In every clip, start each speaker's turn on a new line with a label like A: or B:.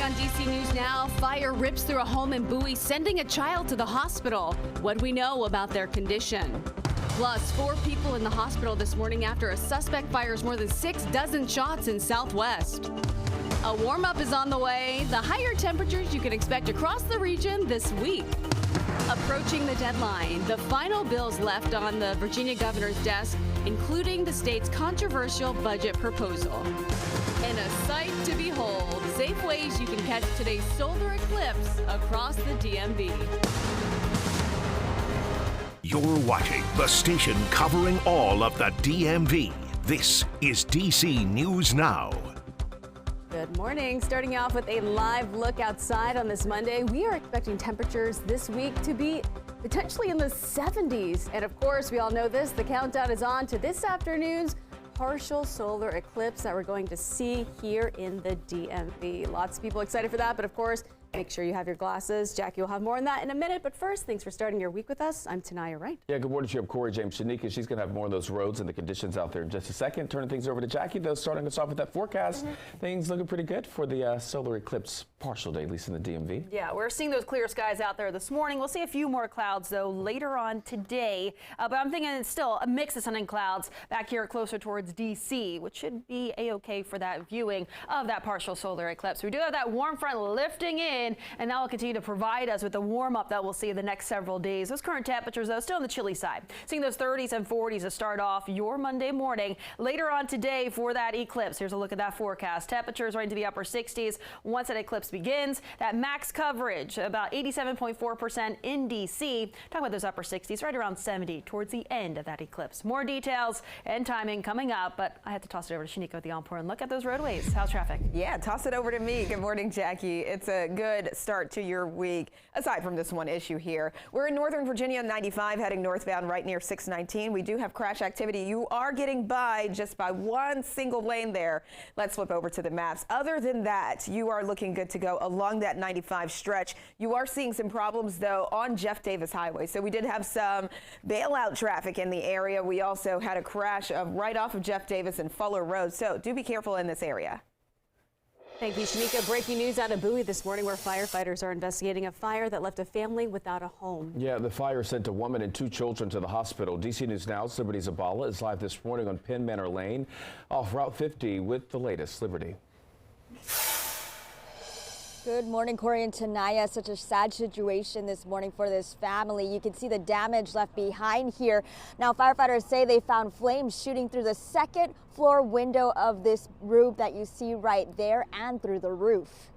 A: on DC News Now. Fire rips through a home in Bowie, sending a child to the hospital. What do we know about their condition? Plus, 4 people in the hospital this morning after a suspect fires more than 6 dozen shots in Southwest. A warm-up is on the way. The higher temperatures you can expect across the region this week. Approaching the deadline, the final bills left on the Virginia governor's desk, including the state's controversial budget proposal. And a sight to behold, safe ways you can catch today's solar eclipse across the DMV.
B: You're watching the station covering all of the DMV. This is DC News Now.
A: Good morning. Starting off with a live look outside on this Monday. We are expecting temperatures this week to be potentially in the 70s. And of course, we all know this, the countdown is on to this afternoon's partial solar eclipse that we're going to see here in the DMV. Lots of people excited for that, but of course, make sure you have your glasses. Jackie will have more on that in a minute, but first, thanks for starting your week with us. I'm Tanaya Wright.
C: Yeah, good morning to you. I'm Corey James. Shanika, she's going to have more on those roads and the conditions out there in just a second. Turning things over to Jackie, though, starting us off with that forecast. Things looking pretty good for the solar eclipse partial day, at least in the DMV.
D: Yeah, we're seeing those clear skies out there this morning. We'll see a few more clouds, though, later on today. But I'm thinking it's still a mix of sun and clouds back here closer towards D.C., which should be A-OK for that viewing of that partial solar eclipse. We do have that warm front lifting in, and that will continue to provide us with the warm-up that we'll see the next several days. Those current temperatures, though, still on the chilly side. Seeing those 30s and 40s to start off your Monday morning. Later on today for that eclipse, here's a look at that forecast. Temperatures right into the upper 60s once that eclipse begins. That max coverage, about 87.4% in D.C. Talking about those upper 60s, right around 70 towards the end of that eclipse. More details and timing coming up, but I have to toss it over to Shanika with the on-pour and look at those roadways. How's traffic?
E: Yeah, toss it over to me. Good morning, Jackie. It's a good start to your week, aside from this one issue here. We're in Northern Virginia on 95 heading northbound right near 619. We do have crash activity. You are getting by just by one single lane there. Let's flip over to the maps. Other than that, you are looking good to go along that 95 stretch. You are seeing some problems, though, on Jeff Davis Highway. So we did have some bailout traffic in the area. We also had a crash right off of Jeff Davis and Fuller Road. So do be careful in this area.
A: Thank you, Shanika. Breaking news out of Bowie this morning where firefighters are investigating a fire that left a family without a home.
C: Yeah, the fire sent a woman and 2 children to the hospital. DC News Now's Liberty Zabala is live this morning on Penn Manor Lane off Route 50 with the latest. Liberty.
F: Good morning, Corey and Tanaya. Such a sad situation this morning for this family. You can see the damage left behind here. Now, firefighters say they found flames shooting through the 2nd floor window of this room that you see right there and through the roof.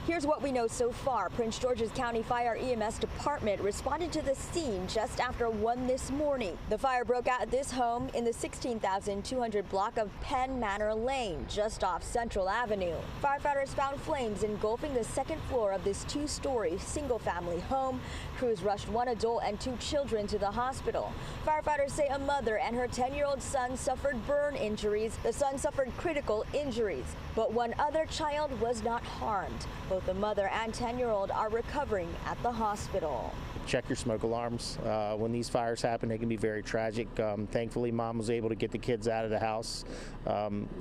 F: Here's what we know so far. Prince George's County Fire EMS Department responded to the scene just after 1 this morning. The fire broke out at this home in the 16,200 block of Penn Manor Lane, just off Central Avenue. Firefighters found flames engulfing the 2nd floor of this 2-story single-family home. Crews rushed 1 adult and 2 children to the hospital. Firefighters say a mother and her 10-year-old son suffered burn injuries. The son suffered critical injuries, but 1 other child was not harmed. Both the mother and 10-year-old are recovering at the hospital.
G: Check your smoke alarms. When these fires happen, they can be very tragic. Thankfully, Mom was able to get the kids out of the house.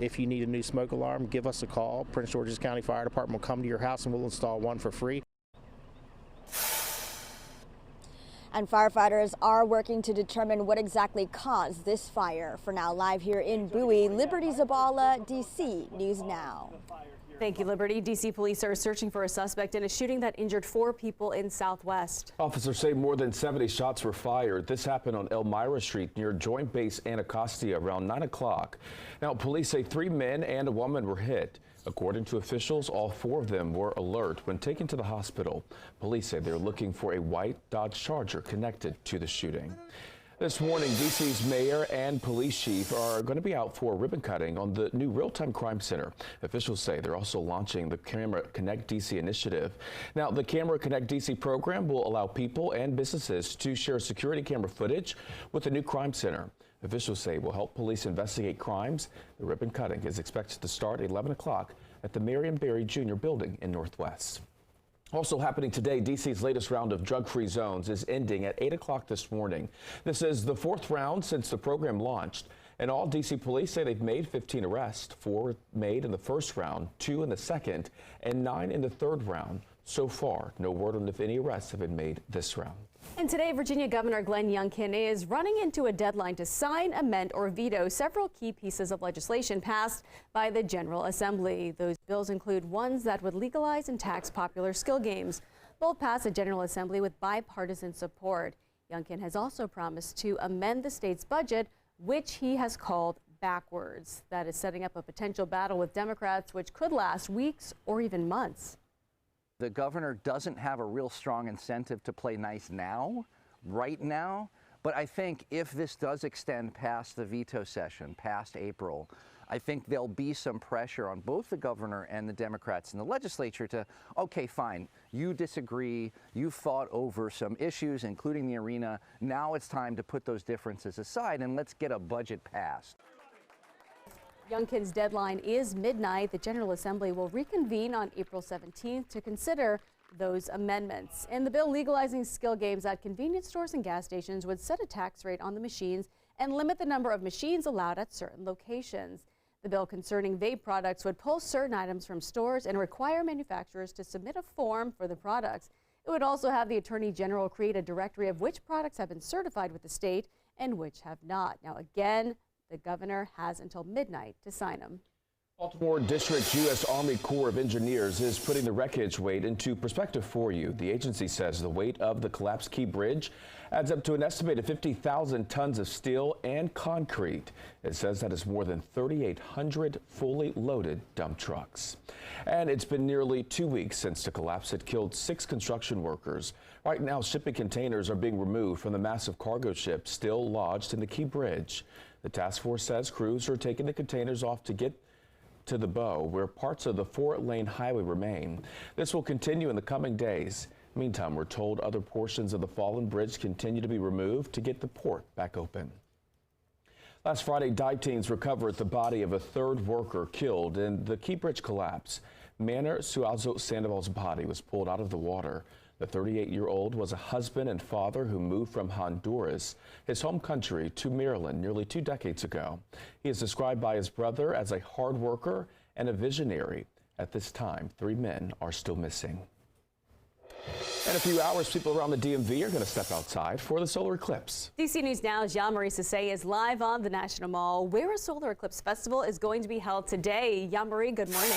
G: If you need a new smoke alarm, give us a call. Prince George's County Fire Department will come to your house and we'll install one for free.
F: And firefighters are working to determine what exactly caused this fire. For now, live here in Bowie, Liberty Zabala, DC News Now.
A: Thank you, Liberty. D.C. police are searching for a suspect in a shooting that injured 4 people in Southwest.
C: Officers say more than 70 shots were fired. This happened on Elmira Street near Joint Base Anacostia around 9 o'clock. Now, police say 3 men and a woman were hit. According to officials, all 4 of them were alert when taken to the hospital. Police say they're looking for a white Dodge Charger connected to the shooting. This morning, D.C.'s mayor and police chief are going to be out for ribbon cutting on the new real-time crime center. Officials say they're also launching the Camera Connect D.C. initiative. Now, the Camera Connect D.C. program will allow people and businesses to share security camera footage with the new crime center. Officials say it will help police investigate crimes. The ribbon cutting is expected to start at 11 o'clock at the Marion Barry Jr. building in Northwest. Also happening today, D.C.'s latest round of drug-free zones is ending at 8 o'clock this morning. This is the 4th round since the program launched. In all, D.C. police say they've made 15 arrests, 4 made in the first round, 2 in the second, and 9 in the third round. So far, no word on if any arrests have been made this round.
A: And today, Virginia Governor Glenn Youngkin is running into a deadline to sign, amend, or veto several key pieces of legislation passed by the General Assembly. Those bills include ones that would legalize and tax popular skill games. Both passed the General Assembly with bipartisan support. Youngkin has also promised to amend the state's budget, which he has called backwards. That is setting up a potential battle with Democrats, which could last weeks or even months.
H: The governor doesn't have a real strong incentive to play nice now, right now. But I think if this does extend past the veto session, past April, I think there'll be some pressure on both the governor and the Democrats in the legislature to, okay, fine, you disagree, you fought over some issues, including the arena. Now it's time to put those differences aside and let's get a budget passed.
A: Youngkin's deadline is midnight. The General Assembly will reconvene on April 17th to consider those amendments. And the bill legalizing skill games at convenience stores and gas stations would set a tax rate on the machines and limit the number of machines allowed at certain locations. The bill concerning vape products would pull certain items from stores and require manufacturers to submit a form for the products. It would also have the Attorney General create a directory of which products have been certified with the state and which have not. Now, again, the governor has until midnight to sign them.
C: Baltimore District U.S. Army Corps of Engineers is putting the wreckage weight into perspective for you. The agency says the weight of the collapsed Key Bridge adds up to an estimated 50,000 tons of steel and concrete. It says that is more than 3,800 fully loaded dump trucks. And it's been nearly 2 weeks since the collapse had killed 6 construction workers. Right now, shipping containers are being removed from the massive cargo ship still lodged in the Key Bridge. The task force says crews are taking the containers off to get to the bow, where parts of the 4-lane highway remain. This will continue in the coming days. Meantime, we're told other portions of the fallen bridge continue to be removed to get the port back open. Last Friday, dive teams recovered the body of a 3rd worker killed in the Key Bridge collapse. Manor Suazo Sandoval's body was pulled out of the water. The 38-year-old was a husband and father who moved from Honduras, his home country, to Maryland nearly 2 decades ago. He is described by his brother as a hard worker and a visionary. At this time, 3 men are still missing. In a few hours, people around the DMV are going to step outside for the solar eclipse.
A: DC News Now's Yamari Sase is live on the National Mall, where a solar eclipse festival is going to be held today. Yamari, good morning.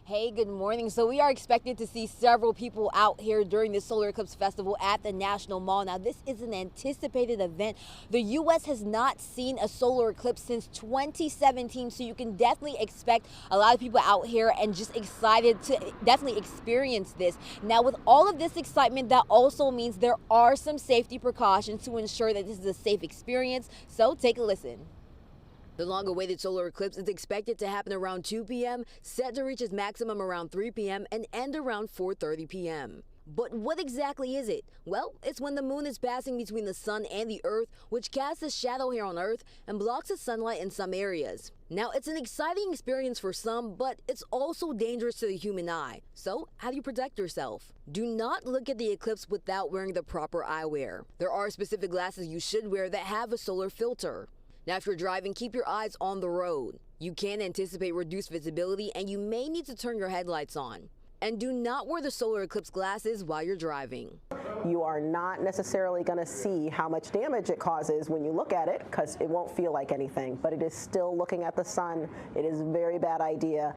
F: Hey, good morning. So we are expected to see several people out here during the Solar Eclipse Festival at the National Mall. Now, this is an anticipated event. The U.S. has not seen a solar eclipse since 2017, so you can definitely expect a lot of people out here and just excited to definitely experience this. Now, with all of this excitement, that also means there are some safety precautions to ensure that this is a safe experience. So take a listen. The long-awaited solar eclipse is expected to happen around 2 p.m., set to reach its maximum around 3 p.m. and end around 4:30 p.m. But what exactly is it? Well, it's when the moon is passing between the sun and the earth, which casts a shadow here on earth and blocks the sunlight in some areas. Now, it's an exciting experience for some, but it's also dangerous to the human eye. So, how do you protect yourself? Do not look at the eclipse without wearing the proper eyewear. There are specific glasses you should wear that have a solar filter. Now, if you're driving, keep your eyes on the road. You can anticipate reduced visibility and you may need to turn your headlights on. And do not wear the solar eclipse glasses while you're driving.
I: You are not necessarily going to see how much damage it causes when you look at it because it won't feel like anything, but it is still looking at the sun. It is a very bad idea.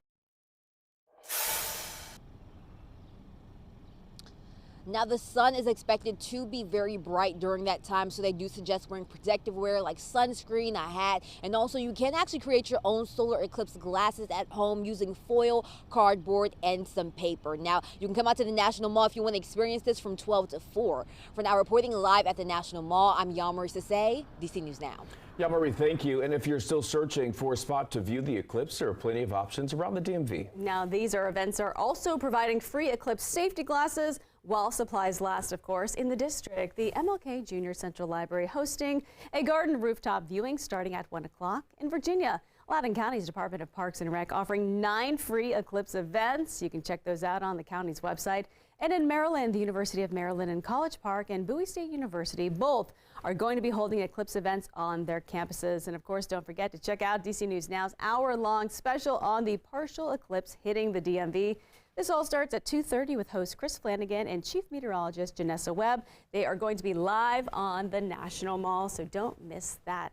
F: Now, the sun is expected to be very bright during that time, so they do suggest wearing protective wear like sunscreen, a hat, and also you can actually create your own solar eclipse glasses at home using foil, cardboard, and some paper. Now, you can come out to the National Mall if you want to experience this from 12 to 4. For now, reporting live at the National Mall, I'm Yamari Sase, DC News Now.
C: Yamari, thank you. And if you're still searching for a spot to view the eclipse, there are plenty of options around the DMV.
A: Now, these events are also providing free eclipse safety glasses while supplies last, of course, in the district. The MLK Junior Central Library hosting a garden rooftop viewing starting at 1 o'clock in Virginia. Loudoun County's Department of Parks and Rec offering 9 free eclipse events. You can check those out on the county's website. And in Maryland, the University of Maryland in College Park and Bowie State University both are going to be holding Eclipse events on their campuses. And of course, don't forget to check out DC News Now's hour-long special on the partial eclipse hitting the DMV. This all starts at 2:30 with host Chris Flanagan and Chief Meteorologist Janessa Webb. They are going to be live on the National Mall, so don't miss that.